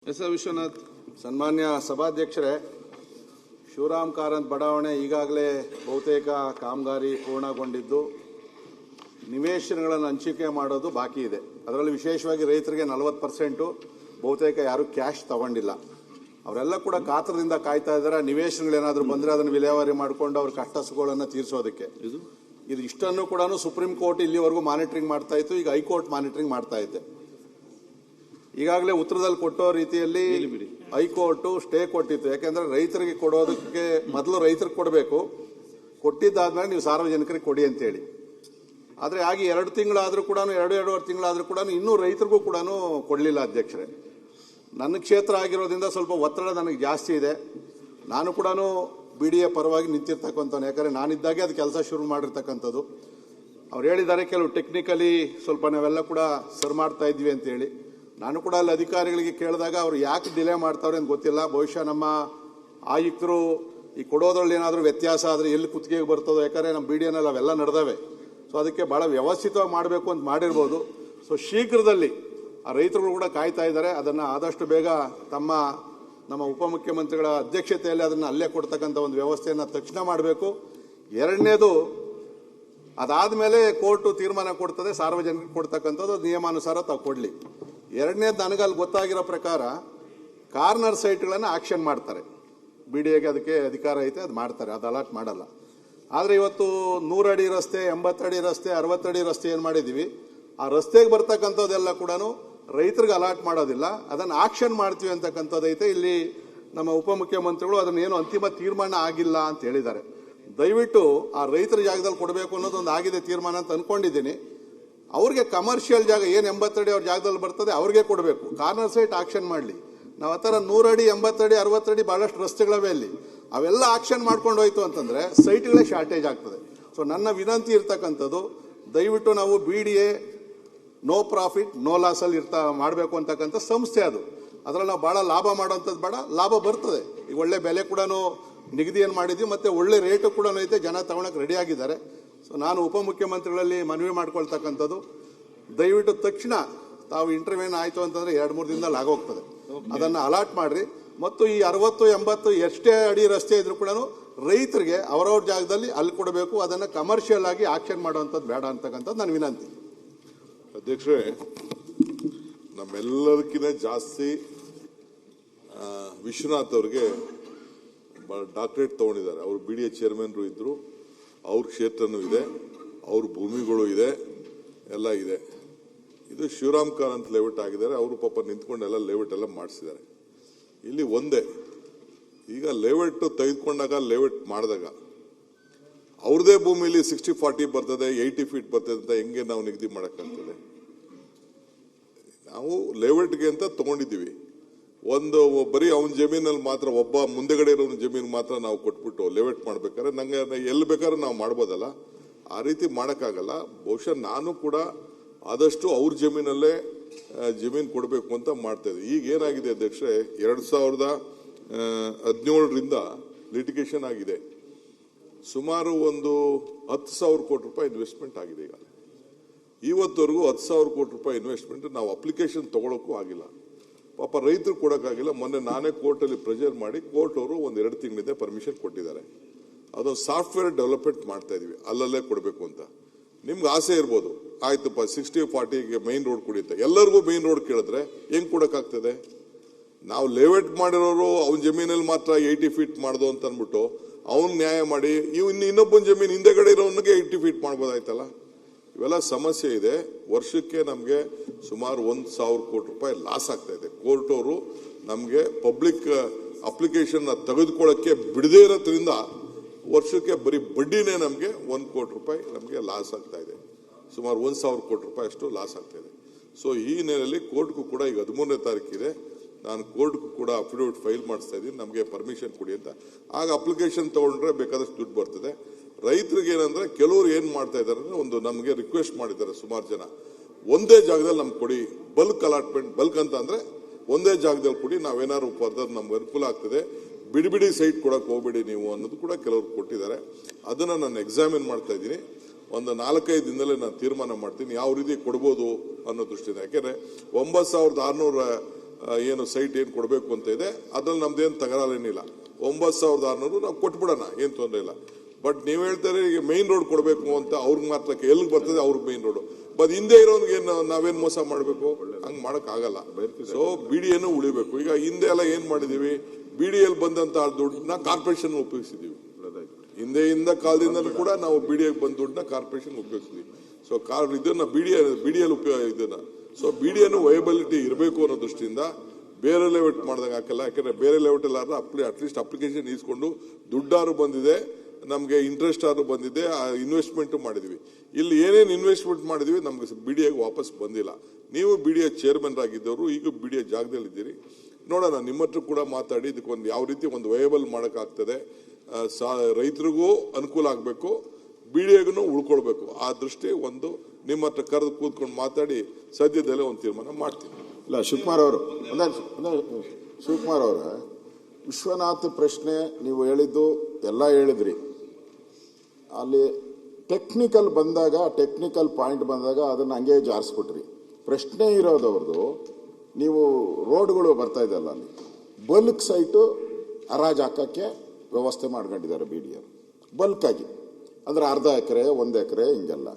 S R Vishwanath. ಸನ್ಮಾನ್ಯ ಸಭಾಧ್ಯಕ್ಷರೇ, ಶಿವರಾಮ್ ಕಾರಂತ್ ಬಡಾವಣೆ ಈಗಾಗಲೇ ಬಹುತೇಕ ಕಾಮಗಾರಿ ಪೂರ್ಣಗೊಂಡಿದ್ದು ನಿವೇಶನಗಳನ್ನು ಹಂಚಿಕೆ ಮಾಡೋದು ಬಾಕಿ ಇದೆ. ಅದರಲ್ಲಿ ವಿಶೇಷವಾಗಿ ರೈತರಿಗೆ 40% ಬಹುತೇಕ ಯಾರು ಕ್ಯಾಶ್ ತಗೊಂಡಿಲ್ಲ. ಅವರೆಲ್ಲ ಕೂಡ ಕಾತರದಿಂದ ಕಾಯ್ತಾ ಇದ್ದಾರೆ. ನಿವೇಶನಗಳೇನಾದರೂ ಬಂದರೆ ಅದನ್ನು ವಿಲೇವಾರಿ ಮಾಡಿಕೊಂಡು ಅವ್ರ ಕಷ್ಟಸುಗಳನ್ನು ತೀರಿಸೋದಕ್ಕೆ. ಇದು ಇಷ್ಟನ್ನು ಕೂಡ ಸುಪ್ರೀಂ ಕೋರ್ಟ್ ಇಲ್ಲಿವರೆಗೂ ಮಾನಿಟರಿಂಗ್ ಮಾಡ್ತಾ ಇತ್ತು. ಈಗ ಹೈಕೋರ್ಟ್ ಮಾನಿಟರಿಂಗ್ ಮಾಡ್ತಾ ಇದೆ. ಈಗಾಗಲೇ ಉತ್ತರದಲ್ಲಿ ಕೊಟ್ಟೋ ರೀತಿಯಲ್ಲಿ ಹೈಕೋರ್ಟ್ ಸ್ಟೇ ಕೊಟ್ಟಿತ್ತು. ಯಾಕೆಂದ್ರೆ ರೈತರಿಗೆ ಕೊಡೋದಕ್ಕೆ ಮೊದಲು ರೈತರಿಗೆ ಕೊಡಬೇಕು, ಕೊಟ್ಟಿದ್ದಾದ್ಮೇಲೆ ನೀವು ಸಾರ್ವಜನಿಕರಿಗೆ ಕೊಡಿ ಅಂತೇಳಿ. ಆದರೆ ಆಗಿ 2 ತಿಂಗಳಾದರೂ ಕೂಡ 2.5 ತಿಂಗಳಾದರೂ ಕೂಡ ಇನ್ನೂ ರೈತರಿಗೂ ಕೂಡ ಕೊಡಲಿಲ್ಲ ಅಧ್ಯಕ್ಷರೇ. ನನ್ನ ಕ್ಷೇತ್ರ ಆಗಿರೋದ್ರಿಂದ ಸ್ವಲ್ಪ ಒತ್ತಡ ನನಗೆ ಜಾಸ್ತಿ ಇದೆ. ನಾನು ಕೂಡ BDA ಪರವಾಗಿ ನಿಂತಿರ್ತಕ್ಕಂಥವ್ನು. ಯಾಕಂದರೆ ನಾನಿದ್ದಾಗೆ ಅದು ಕೆಲಸ ಶುರು ಮಾಡಿರ್ತಕ್ಕಂಥದ್ದು. ಅವ್ರು ಹೇಳಿದ್ದಾರೆ ಕೆಲವು ಟೆಕ್ನಿಕಲಿ ಸ್ವಲ್ಪ ನಾವೆಲ್ಲ ಕೂಡ ಸರ್ ಮಾಡ್ತಾ ಇದ್ವಿ ಅಂತೇಳಿ. ನಾನು ಕೂಡ ಅಲ್ಲಿ ಅಧಿಕಾರಿಗಳಿಗೆ ಕೇಳಿದಾಗ ಅವ್ರು ಯಾಕೆ ಡಿಲೇ ಮಾಡ್ತಾವ್ರೆ ಅಂತ ಗೊತ್ತಿಲ್ಲ. ಬಹುಶಃ ನಮ್ಮ ಆಯುಕ್ತರು ಈ ಕೊಡೋದ್ರಲ್ಲಿ ಏನಾದರೂ ವ್ಯತ್ಯಾಸ ಆದರೆ ಎಲ್ಲಿ ಕುತ್ತಿಗೆಗೆ ಬರ್ತದೋ. ಯಾಕಂದರೆ ನಮ್ಮ BDAನಲ್ಲಿ ಅವೆಲ್ಲ ನಡೆದವೆ. ಸೊ ಅದಕ್ಕೆ ಭಾಳ ವ್ಯವಸ್ಥಿತವಾಗಿ ಮಾಡಬೇಕು ಅಂತ ಮಾಡಿರ್ಬೋದು. ಸೊ ಶೀಘ್ರದಲ್ಲಿ ಆ ರೈತರುಗಳು ಕೂಡ ಕಾಯ್ತಾ ಇದ್ದಾರೆ. ಅದನ್ನು ಆದಷ್ಟು ಬೇಗ ನಮ್ಮ ಉಪಮುಖ್ಯಮಂತ್ರಿಗಳ ಅಧ್ಯಕ್ಷತೆಯಲ್ಲಿ ಅದನ್ನು ಅಲ್ಲೇ ಕೊಡ್ತಕ್ಕಂಥ ಒಂದು ವ್ಯವಸ್ಥೆಯನ್ನು ತಕ್ಷಣ ಮಾಡಬೇಕು. ಎರಡನೇದು, ಅದಾದಮೇಲೆ ಕೋರ್ಟು ತೀರ್ಮಾನ ಕೊಡ್ತದೆ, ಸಾರ್ವಜನಿಕರಿಗೆ ಕೊಡ್ತಕ್ಕಂಥದ್ದು ನಿಯಮಾನುಸಾರ ತಾವು ಕೊಡಲಿ. ಎರಡನೇದು, ನನಗಲ್ಲಿ ಗೊತ್ತಾಗಿರೋ ಪ್ರಕಾರ ಕಾರ್ನರ್ ಸೈಟ್ಗಳನ್ನು ಆಕ್ಷನ್ ಮಾಡ್ತಾರೆ. BDAಗೆ ಅದಕ್ಕೆ ಅಧಿಕಾರ ಐತೆ, ಅದು ಮಾಡ್ತಾರೆ, ಅದು ಅಲಾಟ್ ಮಾಡಲ್ಲ. ಆದರೆ ಇವತ್ತು 100 ಅಡಿ ರಸ್ತೆ, 80 ಅಡಿ ರಸ್ತೆ, 60 ಅಡಿ ರಸ್ತೆ ಏನು ಮಾಡಿದ್ದೀವಿ, ಆ ರಸ್ತೆಗೆ ಬರ್ತಕ್ಕಂಥದ್ದೆಲ್ಲ ಕೂಡ ರೈತರಿಗೆ ಅಲಾಟ್ ಮಾಡೋದಿಲ್ಲ, ಅದನ್ನು ಆಕ್ಷನ್ ಮಾಡ್ತೀವಿ ಅಂತಕ್ಕಂಥದ್ದೈತೆ. ಇಲ್ಲಿ ನಮ್ಮ ಉಪಮುಖ್ಯಮಂತ್ರಿಗಳು ಅದನ್ನು ಏನು ಅಂತಿಮ ತೀರ್ಮಾನ ಆಗಿಲ್ಲ ಅಂತ ಹೇಳಿದ್ದಾರೆ. ದಯವಿಟ್ಟು ಆ ರೈತರ ಜಾಗದಲ್ಲಿ ಕೊಡಬೇಕು ಅನ್ನೋದೊಂದು ಆಗಿದೆ ತೀರ್ಮಾನ ಅಂತ ಅಂದ್ಕೊಂಡಿದ್ದೀನಿ. ಅವ್ರಿಗೆ ಕಮರ್ಷಿಯಲ್ ಜಾಗ ಏನು 80 ಅಡಿ ಅವ್ರ ಜಾಗದಲ್ಲಿ ಬರ್ತದೆ ಅವ್ರಿಗೆ ಕೊಡಬೇಕು. ಕಾರ್ನರ್ ಸೈಟ್ ಆಕ್ಷನ್ ಮಾಡಲಿ. ನಾವು ಆ ಥರ 100 ಅಡಿ, 80 ಅಡಿ, 60 ಅಡಿ ಭಾಳಷ್ಟು ರಸ್ತೆಗಳವೆ ಅಲ್ಲಿ. ಅವೆಲ್ಲ ಆಕ್ಷನ್ ಮಾಡ್ಕೊಂಡು ಹೋಯ್ತು ಅಂತಂದರೆ ಸೈಟ್ಗಳೇ ಶಾರ್ಟೇಜ್ ಆಗ್ತದೆ. ಸೊ ನನ್ನ ವಿನಂತಿ ಇರ್ತಕ್ಕಂಥದ್ದು, ದಯವಿಟ್ಟು ನಾವು BDA ನೋ ಪ್ರಾಫಿಟ್ ನೋ ಲಾಸಲ್ಲಿ ಮಾಡಬೇಕು ಅಂತಕ್ಕಂಥ ಸಂಸ್ಥೆ ಅದು. ಅದರಲ್ಲಿ ನಾವು ಭಾಳ ಲಾಭ ಮಾಡೋಂಥದ್ದು ಬೇಡ. ಲಾಭ ಬರ್ತದೆ. ಈಗ ಒಳ್ಳೆ ಬೆಲೆ ಕೂಡ ನಿಗದಿಯನ್ನು ಮಾಡಿದ್ವಿ, ಮತ್ತು ಒಳ್ಳೆ ರೇಟು ಕೂಡ ಐತೆ, ಜನ ತಗೊಳಕ್ಕೆ ರೆಡಿ ಆಗಿದ್ದಾರೆ. ಸೊ ನಾನು ಉಪಮುಖ್ಯಮಂತ್ರಿಗಳಲ್ಲಿ ಮನವಿ ಮಾಡ್ಕೊಳ್ತಕ್ಕಂಥದ್ದು, ದಯವಿಟ್ಟು ತಕ್ಷಣ ತಾವು ಇಂಟರ್ವ್ಯೂನ್ ಆಯಿತು ಅಂತಂದರೆ 2-3 ದಿನದಲ್ಲಿ ಆಗೋಗ್ತದೆ, ಅದನ್ನು ಅಲಾಟ್ ಮಾಡಿರಿ. ಮತ್ತು ಈ 60-80 ಎಷ್ಟೇ ಅಡಿ ರಸ್ತೆ ಇದ್ರೂ ಕೂಡ ರೈತರಿಗೆ ಅವರವ್ರ ಜಾಗದಲ್ಲಿ ಅಲ್ಲಿ ಕೊಡಬೇಕು. ಅದನ್ನು ಕಮರ್ಷಿಯಲ್ ಆಗಿ ಆಕ್ಷನ್ ಮಾಡುವಂಥದ್ದು ಬೇಡ ಅಂತಕ್ಕಂಥದ್ದು ನನ್ನ ವಿನಂತಿ. ಅಧ್ಯಕ್ಷರೇ, ನಮ್ಮೆಲ್ಲದಕ್ಕಿಂತ ಜಾಸ್ತಿ ವಿಶ್ವನಾಥ್ ಅವ್ರಿಗೆ ಡಾಕ್ಟರೇಟ್ ತಗೊಂಡಿದ್ದಾರೆ. ಅವರು BDA ಚೇರ್ಮನ್ರು ಇದ್ರು, ಅವ್ರ ಕ್ಷೇತ್ರನೂ ಇದೆ, ಅವ್ರ ಭೂಮಿಗಳು ಇದೆ, ಎಲ್ಲ ಇದೆ. ಇದು ಶಿವರಾಮ್ ಕಾರಂತ್ ಲೇಔಟ್ ಆಗಿದ್ದಾರೆ. ಅವರು ಪಾಪ ನಿಂತ್ಕೊಂಡೆಲ್ಲ ಲೇಔಟ್ ಎಲ್ಲ ಮಾಡಿಸಿದ್ದಾರೆ. ಇಲ್ಲಿ ಒಂದೇ, ಈಗ ಲೇಔಟ್ ತೆಗೆದುಕೊಂಡಾಗ ಲೇಔಟ್ ಮಾಡಿದಾಗ ಅವ್ರದೇ ಭೂಮಿಲಿ 60-40 ಬರ್ತದೆ, 80 ಫೀಟ್ ಬರ್ತದೆ ಅಂತ ಹೆಂಗೆ ನಾವು ನಿಗದಿ ಮಾಡೋಕ್ಕಾಗ್ತದೆ? ನಾವು ಲೇಔಟ್ಗೆ ಅಂತ ತಗೊಂಡಿದ್ದೀವಿ. ಬರೀ ಅವನ ಜಮೀನಲ್ಲಿ ಮಾತ್ರ, ಒಬ್ಬ ಮುಂದೆಗಡೆ ಇರೋ ಜಮೀನು ಮಾತ್ರ ನಾವು ಕೊಟ್ಬಿಟ್ಟು ಲೇಔಟ್ ಮಾಡ್ಬೇಕಾದ್ರೆ ನಂಗೆ ಎಲ್ಲಿ ಬೇಕಾದ್ರೆ ನಾವು ಮಾಡ್ಬೋದಲ್ಲ. ಆ ರೀತಿ ಮಾಡೋಕ್ಕಾಗಲ್ಲ. ಬಹುಶಃ ನಾನು ಕೂಡ ಆದಷ್ಟು ಅವ್ರ ಜಮೀನಲ್ಲೇ ಜಮೀನು ಕೊಡಬೇಕು ಅಂತ ಮಾಡ್ತಾ ಇದ್ದೆ. ಈಗ ಏನಾಗಿದೆ ಅಧ್ಯಕ್ಷರೇ, 2017ರಿಂದ ಲಿಟಿಗೇಷನ್ ಆಗಿದೆ. ಸುಮಾರು ಒಂದು 10,000 ಕೋಟಿ ರೂಪಾಯಿ ಇನ್ವೆಸ್ಟ್ಮೆಂಟ್ ಆಗಿದೆ. ಈಗ ಇವತ್ತವರೆಗೂ 10,000 ಕೋಟಿ ರೂಪಾಯಿ ಇನ್ವೆಸ್ಟ್ಮೆಂಟ್ ನಾವು ಅಪ್ಲಿಕೇಶನ್ ತಗೊಳಕ್ಕೂ ಆಗಿಲ್ಲ. ಪಾಪ ರೈತರು ಕೊಡೋಕ್ಕಾಗಿಲ್ಲ. ಮೊನ್ನೆ ನಾನೇ ಕೋರ್ಟಲ್ಲಿ ಪ್ರೆಷರ್ ಮಾಡಿ ಕೋರ್ಟ್ ಅವರು 1-2 ತಿಂಗಳಿಂದ ಪರ್ಮಿಷನ್ ಕೊಟ್ಟಿದ್ದಾರೆ. ಅದೊಂದು ಸಾಫ್ಟ್ವೇರ್ ಡೆವಲಪ್ಮೆಂಟ್ ಮಾಡ್ತಾ ಇದೀವಿ, ಅಲ್ಲಲ್ಲೇ ಕೊಡಬೇಕು ಅಂತ. ನಿಮ್ಗೆ ಆಸೆ ಇರ್ಬೋದು, ಆಯ್ತಪ್ಪ 60-40ಗೆ ಮೈನ್ ರೋಡ್ ಕೊಡಿ ಅಂತ. ಎಲ್ಲರಿಗೂ ಮೈನ್ ರೋಡ್ ಕೇಳಿದ್ರೆ ಹೆಂಗ್ ಕೊಡೋಕ್ಕಾಗ್ತದೆ? ನಾವು ಲೇಔಟ್ ಮಾಡಿರೋರು ಅವನ ಜಮೀನಲ್ಲಿ ಮಾತ್ರ 80 ಫೀಟ್ ಮಾಡ್ದು ಅಂತ ಅಂದ್ಬಿಟ್ಟು ಅವ್ನು ನ್ಯಾಯ ಮಾಡಿ ಇನ್ನೊಬ್ಬನ ಜಮೀನು ಹಿಂದೆಗಡೆ ಇರೋನಿಗೆ 80 ಫೀಟ್ ಮಾಡ್ಬೋದಾಯ್ತಲ್ಲ. ಇವೆಲ್ಲ ಸಮಸ್ಯೆ ಇದೆ. ವರ್ಷಕ್ಕೆ ನಮಗೆ ಸುಮಾರು 1,000 ಕೋಟಿ ರೂಪಾಯಿ ಲಾಸ್ ಆಗ್ತಾ ಇದೆ. ಕೋರ್ಟ್ ಅವರು ನಮಗೆ ಪಬ್ಲಿಕ್ ಅಪ್ಲಿಕೇಶನ್ ತೆಗೆದುಕೊಳ್ಳಕ್ಕೆ ಬಿಡದೇ ಇರೋದ್ರಿಂದ ವರ್ಷಕ್ಕೆ ಬರೀ ಬಡ್ಡಿನೇ ನಮಗೆ 1 ಕೋಟಿ ರೂಪಾಯಿ ನಮಗೆ ಲಾಸ್ ಆಗ್ತಾ ಇದೆ. ಸುಮಾರು 1,000 ಕೋಟಿ ರೂಪಾಯಿ ಅಷ್ಟು ಲಾಸ್ ಆಗ್ತಾ ಇದೆ. ಸೊ ಈ ಹಿನ್ನೆಲೆಯಲ್ಲಿ ಕೋರ್ಟ್ಗೂ ಕೂಡ ಈಗ 13ನೇ ತಾರೀಕಿದೆ, ನಾನು ಕೋರ್ಟ್ಗೂ ಕೂಡ ಅಫಿಡವಿಟ್ ಫೈಲ್ ಮಾಡಿಸ್ತಾ ಇದ್ದೀನಿ, ನಮಗೆ ಪರ್ಮಿಷನ್ ಕೊಡಿ ಅಂತ. ಆಗ ಅಪ್ಲಿಕೇಶನ್ ತಗೊಂಡ್ರೆ ಬೇಕಾದಷ್ಟು ದುಡ್ಡು ಬರ್ತದೆ. ರೈತರಿಗೆ ಏನಂದ್ರೆ, ಕೆಲವರು ಏನ್ ಮಾಡ್ತಾ ಇದ್ದಾರೆ ಅಂದ್ರೆ, ಒಂದು ನಮಗೆ ರಿಕ್ವೆಸ್ಟ್ ಮಾಡಿದ್ದಾರೆ ಸುಮಾರು ಜನ, ಒಂದೇ ಜಾಗದಲ್ಲಿ ನಮ್ಗೆ ಕೊಡಿ, ಬಲ್ಕ್ ಅಲಾಟ್ಮೆಂಟ್. ಬಲ್ಕ್ ಅಂತ ಅಂದ್ರೆ ಒಂದೇ ಜಾಗದಲ್ಲಿ ಕೊಡಿ, ನಾವೇನಾದ್ರು ಫರ್ದರ್ ನಮ್ಗೆ ಅನುಕೂಲ ಆಗ್ತದೆ, ಬಿಡಿ ಸೈಟ್ ಕೊಡಕ್ಕೆ ಹೋಗ್ಬೇಡಿ ನೀವು ಅನ್ನೋದು ಕೂಡ ಕೆಲವರು ಕೊಟ್ಟಿದ್ದಾರೆ. ಅದನ್ನ ನಾನು ಎಕ್ಸಾಮಿನ್ ಮಾಡ್ತಾ ಇದ್ದೀನಿ. ಒಂದು 4-5 ದಿನದಲ್ಲೇ ನಾನು ತೀರ್ಮಾನ ಮಾಡ್ತೀನಿ ಯಾವ ರೀತಿ ಕೊಡ್ಬೋದು ಅನ್ನೋ ದೃಷ್ಟಿಯಿಂದ. ಯಾಕೆಂದ್ರೆ 9,600 ಏನು ಸೈಟ್ ಏನು ಕೊಡಬೇಕು ಅಂತ ಇದೆ, ಅದ್ರಲ್ಲಿ ನಮ್ದೇನು ತಗರಾಲೇನಿಲ್ಲ. 9,600 ನಾವು ಕೊಟ್ಬಿಡೋಣ, ಏನು ತೊಂದರೆ ಇಲ್ಲ. ಬಟ್ ನೀವು ಹೇಳ್ತಾರೆ ಈಗ ಮೈನ್ ರೋಡ್ ಕೊಡಬೇಕು ಅಂತ ಅವ್ರಿಗೆ ಮಾತ್ರ ಎಲ್ಲಿಗೆ ಬರ್ತದೆ ಅವ್ರಿಗೆ ಮೈನ್ ರೋಡ್, ಬಟ್ ಹಿಂದೆ ಇರೋನ್ಗೆ ನಾವೇನು ಮೋಸ ಮಾಡಬೇಕು? ಹಂಗೆ ಮಾಡೋಕ್ಕಾಗಲ್ಲ. ಸೊ BDA ಉಳಿಬೇಕು. ಈಗ ಹಿಂದೆ ಎಲ್ಲ ಏನು ಮಾಡಿದೀವಿ, BDA ಬಂದಂತ ದುಡ್ಡನ್ನ ಕಾರ್ಪೊರೇಷನ್ ಉಪಯೋಗಿಸಿದೀವಿ. ಹಿಂದೆಯಿಂದ ಕಾಲದಿಂದಲೂ ಕೂಡ ನಾವು BDA ಬಂದ ದುಡ್ಡನ್ನ ಕಾರ್ಪೊರೇಷನ್ ಉಪಯೋಗಿಸಿದ್ವಿ. ಸೊ ಇದನ್ನ BDA ಉಪಯೋಗ ಇದನ್ನ. ಸೊ BDA ವಯಬಿಲಿಟಿ ಇರಬೇಕು ಅನ್ನೋ ದೃಷ್ಟಿಯಿಂದ ಬೇರೆ ಲೆವೆಟ್ ಮಾಡ್ದಂಗೆ ಹಾಕಲ್ಲ. ಯಾಕಂದ್ರೆ ಬೇರೆ ಲೆವೆಟ್ ಎಲ್ಲ ಅಟ್ಲೀಸ್ಟ್ ಅಪ್ಲಿಕೇಶನ್ ಇಸ್ಕೊಂಡು ದುಡ್ಡಾರು ಬಂದಿದೆ, ನಮಗೆ ಇಂಟ್ರೆಸ್ಟ್ ಆರು ಬಂದಿದೆ, ಇನ್ವೆಸ್ಟ್ಮೆಂಟ್ ಮಾಡಿದ್ವಿ. ಇಲ್ಲಿ ಏನೇನು ಇನ್ವೆಸ್ಟ್ಮೆಂಟ್ ಮಾಡಿದ್ವಿ ನಮ್ಗೆ BDA ವಾಪಸ್ ಬಂದಿಲ್ಲ. ನೀವು BDA ಚೇರ್ಮನ್ ಆಗಿದ್ದವರು, ಈಗ BDA ಜಾಗದಲ್ಲಿದ್ದೀರಿ. ನೋಡೋಣ, ನಿಮ್ಮ ಹತ್ರ ಕೂಡ ಮಾತಾಡಿ ಇದಕ್ಕೊಂದು ಯಾವ ರೀತಿ ಒಂದು ವಯಬಲ್ ಮಾಡೋಕ್ಕಾಗ್ತದೆ, ರೈತರಿಗೂ ಅನುಕೂಲ ಆಗಬೇಕು, BDAಗೂ ಉಳ್ಕೊಳ್ಬೇಕು. ಆ ದೃಷ್ಟಿ ಒಂದು ನಿಮ್ಮ ಹತ್ರ ಕರೆದು ಕೂತ್ಕೊಂಡು ಮಾತಾಡಿ ಸದ್ಯದಲ್ಲೇ ಒಂದು ತೀರ್ಮಾನ ಮಾಡ್ತೀನಿ. ಇಲ್ಲ ಶಿವಕುಮಾರ್ ಅವರು, ಶಿವಕುಮಾರ್ ಅವರ ವಿಶ್ವನಾಥ್ ಪ್ರಶ್ನೆ ನೀವು ಹೇಳಿದ್ದು ಎಲ್ಲ ಹೇಳಿದ್ರಿ. ಅಲ್ಲಿ ಟೆಕ್ನಿಕಲ್ ಪಾಯಿಂಟ್ ಬಂದಾಗ ಅದನ್ನು ಹಂಗೆ ಜಾರಿಸ್ಬಿಟ್ರಿ. ಪ್ರಶ್ನೆ ಇರೋದವ್ರದ್ದು ನೀವು ರೋಡ್ಗಳು ಬರ್ತಾ ಇದೆಯಲ್ಲ, ಅಲ್ಲಿ ಬಲ್ಕ್ ಸೈಟು ಹರಾಜು ಹಾಕೋಕ್ಕೆ ವ್ಯವಸ್ಥೆ ಮಾಡ್ಕೊಂಡಿದ್ದಾರೆ BDA ಬಲ್ಕಾಗಿ. ಅಂದರೆ ಅರ್ಧ ಎಕರೆ 1 ಎಕರೆ ಹಿಂಗೆಲ್ಲ.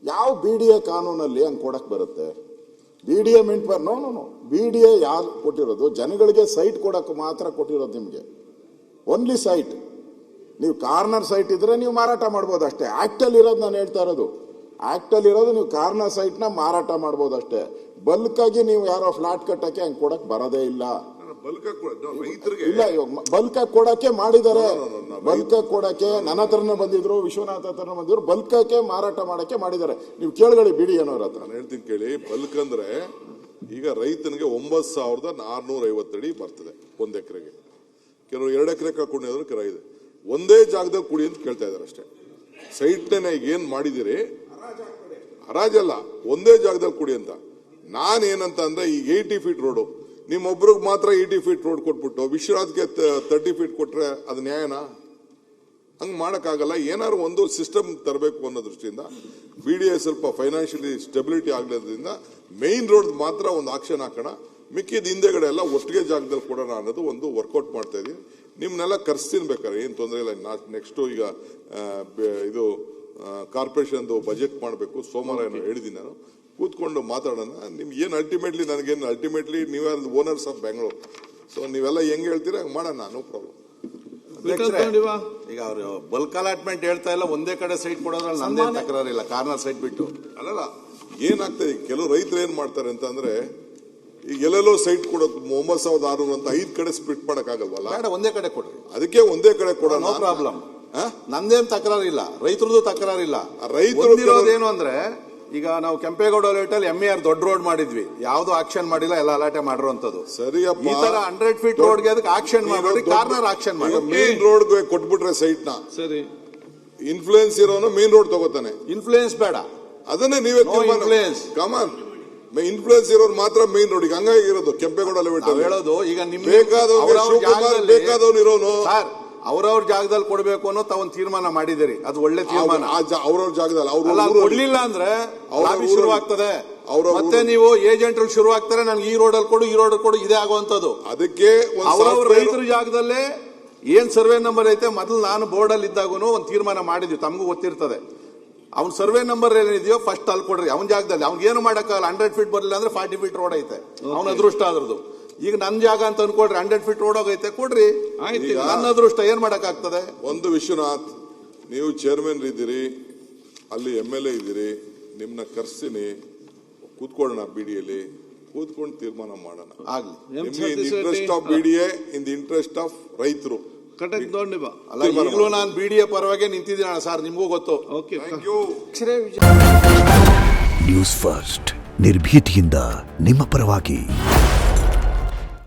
ಯಾವ BDA ಕಾನೂನಲ್ಲಿ ಹಂಗೆ ಕೊಡಕ್ಕೆ ಬರುತ್ತೆ? BDA BDA ಯಾರು ಕೊಟ್ಟಿರೋದು? ಜನಗಳಿಗೆ ಸೈಟ್ ಕೊಡಕ್ಕೆ ಮಾತ್ರ ಕೊಟ್ಟಿರೋದು. ನಿಮಗೆ ಓನ್ಲಿ ಸೈಟ್. ನೀವು ಕಾರ್ನರ್ ಸೈಟ್ ಇದ್ರೆ ನೀವು ಮಾರಾಟ ಮಾಡ್ಬೋದು ಅಷ್ಟೇ. ಆಕ್ಟಲ್ಲಿ ಇರೋದು ನಾನು ಹೇಳ್ತಾ ಇರೋದು, ಆಕ್ಟಲ್ಲಿ ಇರೋದು ನೀವು ಕಾರ್ನರ್ ಸೈಟ್ನ ಮಾರಾಟ ಮಾಡ್ಬೋದು ಅಷ್ಟೇ. ಬಲ್ಕಾಗಿ ನೀವು ಯಾರೋ ಫ್ಲಾಟ್ ಕಟ್ಟಕ್ಕೆ ಹಂಗೆ ಕೊಡಕ್ಕೆ ಬರೋದೇ ಇಲ್ಲ. ಇಲ್ಲ, ಬಲ್ಕಾಗಿ ಕೊಡಕ್ಕೆ ಮಾಡಿದ್ದಾರೆ. ಬಲ್ಕಾಗಿ ಕೊಡಕ್ಕೆ ನನ್ನ ಹತ್ರನೇ ಬಂದಿದ್ರು, ವಿಶ್ವನಾಥ್ ಹತ್ರನೇ ಬಂದಿದ್ರು. ಬಲ್ಕಕ್ಕೆ ಮಾರಾಟ ಮಾಡಕ್ಕೆ ಮಾಡಿದ್ದಾರೆ. ನೀವು ಕೇಳ್ಕೊಳ್ಳಿ BDA ಅವ್ರ ಹತ್ರ. ನಾನು ಹೇಳ್ತೀನಿ ಕೇಳಿ. ಬಲ್ಕ್ ಅಂದ್ರೆ ಈಗ ರೈತನಿಗೆ 9,450 ಅಡಿ ಬರ್ತದೆ 1 ಎಕರೆಗೆ. ಕೆಲವರು 2 ಎಕರೆ ಹಾಕೊಂಡಿದ್ರು, ಕೆಲ ಇದೆ. ಒಂದೇ ಜಾಗದಲ್ಲಿ ಕುಡಿ ಅಂತ ಕೇಳ್ತಾ ಇದಾರೆ ಅಷ್ಟೇ. ಸೈಟ್ನ ಏನ್ ಮಾಡಿದಿರಿ, ಹರಾಜಲ್ಲ, ಒಂದೇ ಜಾಗದಲ್ಲಿ ಕುಡಿ ಅಂತ. ನಾನೇನಂತ ಅಂದ್ರೆ ಈ 80 ಫೀಟ್ ರೋಡು ನಿಮ್ಮೊಬ್ರಿಗೆ ಮಾತ್ರ 80 ಫೀಟ್ ರೋಡ್ ಕೊಟ್ಬಿಟ್ಟು ವಿಶ್ವನಾಥ್ಗೆ 30 ಫೀಟ್ ಕೊಟ್ರೆ ಅದು ನ್ಯಾಯನಾ? ಹಂಗೆ ಮಾಡೋಕ್ಕಾಗಲ್ಲ. ಏನಾದ್ರು ಒಂದು ಸಿಸ್ಟಮ್ ತರಬೇಕು ಅನ್ನೋ ದೃಷ್ಟಿಯಿಂದ BDA ಸ್ವಲ್ಪ ಫೈನಾನ್ಷಿಯಲಿ ಸ್ಟೆಬಿಲಿಟಿ ಆಗಲಿದ್ರಿಂದ ಮೈನ್ ರೋಡ್ ಮಾತ್ರ ಒಂದು ಆಕ್ಷನ್ ಹಾಕೋಣ, ಮಿಕ್ಕಿದ ಹಿಂದೆಗಡೆ ಎಲ್ಲ ಒಟ್ಟಿಗೆ ಜಾಗದಲ್ಲಿ ಕೊಡೋಣ ಅನ್ನೋದು ಒಂದು ವರ್ಕೌಟ್ ಮಾಡ್ತಾ ಇದೀನಿ. ನಿಮ್ನೆಲ್ಲ ಕರ್ಸ್ತೀನಿ ಬೇಕಾರೆ, ಏನು ತೊಂದರೆ ಇಲ್ಲ. ನೆಕ್ಸ್ಟು ಈಗ ಇದು ಕಾರ್ಪೊರೇಷನ್ದು ಬಜೆಟ್ ಮಾಡಬೇಕು, ಸೋಮವಾರ ಏನೋ ಹೇಳಿದ್ದೀನಿ ನಾನು. ಕೂತ್ಕೊಂಡು ಮಾತಾಡೋಣ. ನಿಮ್ಗೆ ಏನು ಅಲ್ಟಿಮೇಟ್ಲಿ ನೀವೇ ಓನರ್ಸ್ ಆಫ್ ಬೆಂಗಳೂರು. ಸೊ ನೀವೆಲ್ಲ ಹೆಂಗೆ ಹೇಳ್ತೀರಾ ಹಂಗೆ ಮಾಡೋಣ, ನೋ ಪ್ರಾಬ್ಲಮ್. ಈಗ ಅವರು ಬಲ್ಕ್ ಅಲಾಟ್ಮೆಂಟ್ ಹೇಳ್ತಾ ಇಲ್ಲ, ಒಂದೇ ಕಡೆ ಸೈಟ್ ಕೊಡೋದ್ರಲ್ಲಿ ನಂದೇ ತಕರಾರಿಲ್ಲ, ಕಾರ್ನರ್ ಸೈಟ್ ಬಿಟ್ಟು. ಅಲ್ಲಲ್ಲ, ಏನಾಗ್ತದೆ, ಕೆಲವು ರೈತರು ಏನ್ ಮಾಡ್ತಾರೆ ಅಂತ ಅಂದ್ರೆ, ಈಗ ಎಲ್ಲೆಲ್ಲೋ ಸೈಟ್ ಕೊಡೋದು 9,600 ಅಂತ 5 ಕಡೆ ಸ್ಪ್ಲಿಟ್ ಮಾಡಕ್ಕಾಗಲ್ವಲ್ಲ? ಬೇಡ, ಒಂದೇ ಕಡೆ ಕೊಡ್ರಿ. ಅದಕ್ಕೆ ಒಂದೇ ಕಡೆ ಕೊಡೋಣ, ನೋ ಪ್ರಾಬ್ಲಮ್. ನಂದೇನ್ ತಕರಾರಿಲ್ಲ, ರೈತರದು ತಕರಾರಿಲ್ಲ. ರೈತರು ಏನು ಅಂದ್ರೆ, ಈಗ ನಾವು ಕೆಂಪೇಗೌಡ ಲೇಟಲ್ಲಿ MER ದೊಡ್ಡ ರೋಡ್ ಮಾಡಿದ್ವಿ, ಯಾವ್ದು ಆಕ್ಷನ್ ಮಾಡಿಲ್ಲ, ಎಲ್ಲ ಅಲಾಟೆ ಮಾಡಿರುವಂತದ್ದು. ಸರಿಯಪ್ಪ, ಈ ತರ 100 ಫೀಟ್ ರೋಡ್ಗೆ ಅದಕ್ಕೆ ಆಕ್ಷನ್ ಮಾಡಿ, ಕಾರ್ನರ್ ಆಕ್ಷನ್ ಮಾಡಿ. ಮೇನ್ ರೋಡ್ ಕೊಟ್ಬಿಟ್ರೆ ಸೈಟ್ ನ, ಸರಿ, ಇನ್ಫ್ಲೂಯೆನ್ಸ್ ಇರೋನು ಮೇನ್ ರೋಡ್ ತಗೋತಾನೆ. ಇನ್ಫ್ಲೂಯೆನ್ಸ್ ಬೇಡ, ಅದನ್ನೇ ನೀವೇ ಕಮಾನ್. ಇನ್ಫ್ಲೂಯೆನ್ಸ್ ಇರೋರು ಮಾತ್ರ ಮೇನ್ ರೋಡ್. ಈಗ ಹಂಗಾಗಿರೋದು ಕೆಂಪೇಗೌಡ ಲೇಔಟ್ ಹೇಳೋದು. ಈಗ ನಿಮ್ ಬೇಕಾದವನು ಇರೋನು ಅವ್ರವ್ರ ಜಾಗದಲ್ಲಿ ಕೊಡ್ಬೇಕು ಅನ್ನೋ ತಾವೊಂದು ತೀರ್ಮಾನ ಮಾಡಿದಿರಿ, ಅದು ಒಳ್ಳೆ ತೀರ್ಮಾನ. ಅವ್ರವ್ರ ಜಾಗದಲ್ಲಿ ಕೊಡ್ಲಿಲ್ಲ ಅಂದ್ರೆ ಶುರು ಆಗ್ತದೆ. ಮತ್ತೆ ನೀವು ಏಜೆಂಟ್ ಶುರು ಆಗ್ತಾರೆ, ನನ್ಗೆ ಈ ರೋಡಲ್ಲಿ ಕೊಡು, ಈ ರೋಡ್ ಕೊಡು, ಇದೇ ಆಗುವಂತದ್ದು. ಅದಕ್ಕೆ ಅವ್ರವ್ರ ರೈತರ ಜಾಗದಲ್ಲೇ ಏನ್ ಸರ್ವೆ ನಂಬರ್ ಐತೆ, ಮೊದಲು ನಾನು ಬೋರ್ಡ್ ಅಲ್ಲಿ ಇದ್ದಾಗೂ ಒಂದು ತೀರ್ಮಾನ ಮಾಡಿದ್ವಿ, ತಮಗೂ ಗೊತ್ತಿರ್ತದೆ. ಅವ್ನ ಸರ್ವೆ ನಂಬರ್ ಏನಿದೆಯೋ ಫಸ್ಟ್ ಅಲ್ಲಿ ಕೊಡ್ರಿ, ಅವ್ನ ಜಾಗದಲ್ಲಿ. ಅವ್ನಿಗೆ ಏನು ಮಾಡಕ್ಕಾಗಲ್ಲ. 100 ಫೀಟ್ ಬರಲಿಲ್ಲ ಅಂದ್ರೆ 40 ಫೀಟ್ ರೋಡ್ ಐತೆ, ಅವ್ನ ಅದೃಷ್ಟ ಅದ್ರದ್ದು. ಈಗ ನನ್ನ ಜಾಗ ಅಂತ ಅನ್ಕೊಡ್ರಿ, 100 ಫೀಟ್ ರೋಡ್ ಹೋಗೈತೆ, ಕೊಡ್ರಿ, ನನ್ನ ಅದೃಷ್ಟ. ಏನ್ ಮಾಡಕ್ ಆಗ್ತದೆ? ಒಂದು ವಿಶ್ವನಾಥ್, ನೀವು ಚೇರ್ಮನ್ ಇದ್ದೀರಿ, ಅಲ್ಲಿ MLA ಇದ್ದೀರಿ, ನಿಮ್ನ ಕರ್ಸ್ತೀನಿ, ಕೂತ್ಕೊಳ್ಳೋಣ BDA, ಕೂತ್ಕೊಂಡು ತೀರ್ಮಾನ ಮಾಡೋಣ. ಆಗ್ಲಿ, interest of BDA, in the interest of ರೈತರು. ಅಲ್ಲ, ಈಗಲೂ ನಾನು BDA ಪರವಾಗಿ ನಿಂತಿದ್ದೀನಿ ಸರ್, ನಿಮಗೂ ಗೊತ್ತು. ನ್ಯೂಸ್ ಫಸ್ಟ್, ನಿರ್ಭೀತಿಯಿಂದ ನಿಮ್ಮ ಪರವಾಗಿ.